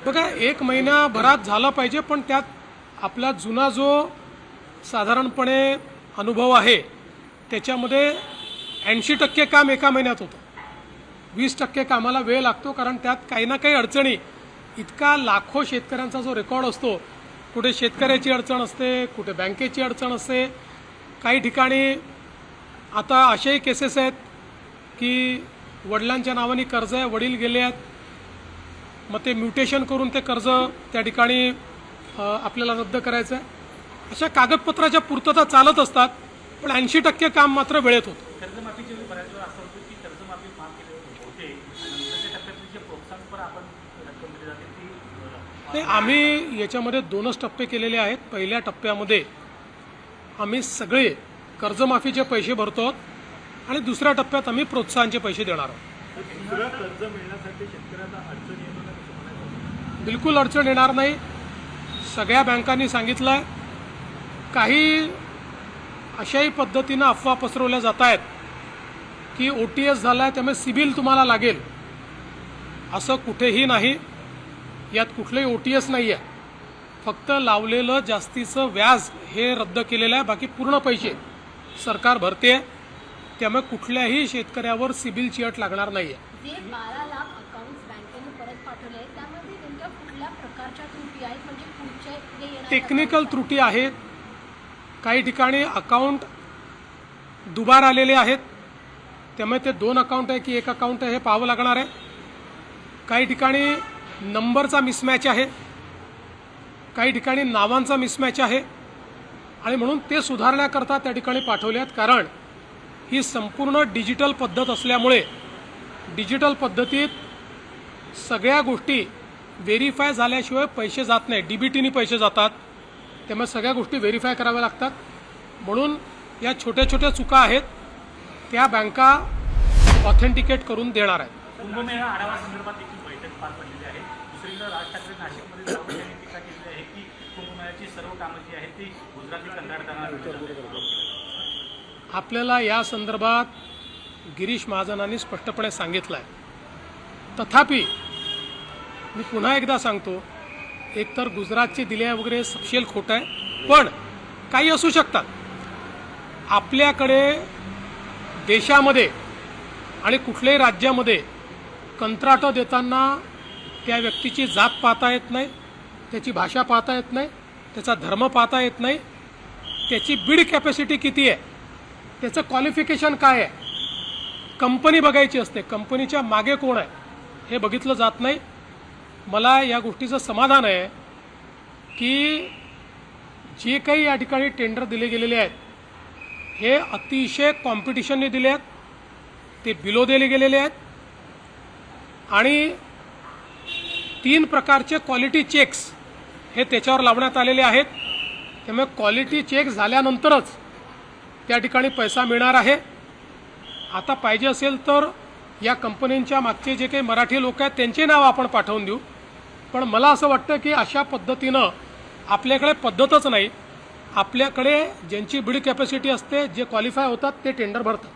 बघा, 1 महिन्याभरात झालं पाहिजे, पण त्यात आपला जुना जो साधारणपणे अनुभव आहे त्याच्यामध्ये 80% काम एका महिन्यात होतं. 20% कामाला वेळ लागतो, कारण त्यात काही ना काही अडचणी, इतका लाखो शेतकऱ्यांचा जो रेकॉर्ड असतो, कुठे शेतकऱ्याची अडचण असते, कुठे बँकेची अडचण असते. काही ठिकाणी आता अशाही केसेस आहेत की वडिलांच्या नावाने कर्ज आहे, वडील गेले आहेत, मग ते म्युटेशन करून ते कर्ज त्या ठिकाणी आपल्याला रद्द करायचं आहे. अशा कागदपत्राच्या पूर्तता चालत असतात, पण 80% काम मात्र वेळेत होतं. कर्जमाफीची बऱ्याच वेळा असं होतं की कर्जमाफी माफ केली होते आणि नंतरच्या टप्प्यातली जे प्रोत्साहनपर आपण रक्कम दिली जाते ती नाही, आम्ही याच्यामध्ये 2च टप्पे केलेले आहेत. पहिल्या टप्प्यामध्ये आम्ही सगळे कर्जमाफीचे पैसे भरतो आणि दुसऱ्या टप्प्यात आम्ही प्रोत्साहनचे पैसे देणार आहोत. कर्ज मिळण्यासाठी शेतकऱ्यांना अडचण येणार नाही? बिलकुल अडचण येणार नाही. सगळ्या बँकांनी सांगितलं आहे. काही अशाही पद्धतीनं अफवा पसरवल्या जात आहेत की OTS झाला आहे त्यामुळे सिबिल तुम्हाला लागेल. असं कुठेही नाही. यात कुठलंही OTS नाही आहे. फक्त लावलेलं जास्तीचं व्याज हे रद्द केलेलं आहे. बाकी पूर्ण पैसे सरकार भरते. त्यामुळे कुठल्याही शेतकऱ्यावर सिबिलची अट लागणार नाही आहे. जे 12 लाख अकाउंट्स बँकेने परत पाठवले आहेत त्यामध्ये नेमक्या कुठल्या प्रकारच्या त्रुटी आहेत, म्हणजे पुढचे जे येणारे टेक्निकल त्रुटी आहेत. काही ठिकाणी अकाउंट दुबार आलेले आहेत, त्यामुळे ते 2 अकाउंट आहे की 1 अकाउंट आहे हे पाहावं लागणार आहे. काही ठिकाणी नंबरचा मिसमॅच आहे, काही ठिकाणी नावांचा मिसमॅच आहे आणि म्हणून ते सुधारण्याकरता त्या ठिकाणी पाठवले आहेत. कारण ही संपूर्ण डिजिटल पद्धत असल्यामुळे डिजिटल पद्धतीत सगळ्या गोष्टी व्हेरीफाय झाल्याशिवाय पैसे जात नाही. DBTनी पैसे जातात, त्यामुळे सगळ्या गोष्टी व्हेरीफाय कराव्या लागतात. म्हणून या छोट्या छोट्या चुका आहेत त्या बँका ऑथेंटिकेट करून देणार आहेत. कुंभमेळा आढावा संदर्भात देखील बैठक पार पडलेली आहे. दुसरीकडे राज ठाकरे नाशिकमध्ये जाऊन त्यांनी टीका केली आहे की कुंभमेळ्याची सर्व कामं जी आहेत ती गुजराती कंत्राटदारांना आपल्याला या संदर्भात गिरीश महाजनांनी स्पष्टपणे सांगितलं आहे. तथापि मी पुन्हा एकदा सांगतो, एकतर गुजरातचे दिले वगैरे सपशेल खोटं आहे, पण काही असू शकतात. आपल्याकडे देशामध्ये आणि कुठल्याही राज्यामध्ये कंत्राटं देताना त्या व्यक्तीची जात पाहता येत नाही, त्याची भाषा पाहता येत नाही, त्याचा धर्म पाहता येत नाही, त्याची बिड कॅपॅसिटी किती आहे, त्याचं क्वालिफिकेशन काय आहे, कंपनी बघायची असते, कंपनीच्या मागे कोण आहे हे बघितलं जात नाही. मला या गोष्टीचं समाधान आहे की जे काही या ठिकाणी टेंडर दिले गेलेले आहेत हे अतिशय कॉम्पिटिशनने दिले आहेत, ते बिलो दिले गेलेले आहेत आणि 3 प्रकारचे क्वालिटी चेक्स हे त्याच्यावर लावण्यात आलेले आहेत. त्यामुळे क्वालिटी चेक झाल्यानंतरच त्या ठिकाणी पैसा मिळणार आहे. आता पाहिजे असेल तर या कंपन्यांच्या मागचे जे काही मराठी लोक आहेत त्यांचे नाव आपण पाठवून देऊ, पण मला असं वाटतं की अशा पद्धतीनं आपल्याकडे पद्धतच नाही. आपल्याकडे ज्यांची बिड कॅपॅसिटी असते, जे क्वालिफाय होतात ते टेंडर भरतात.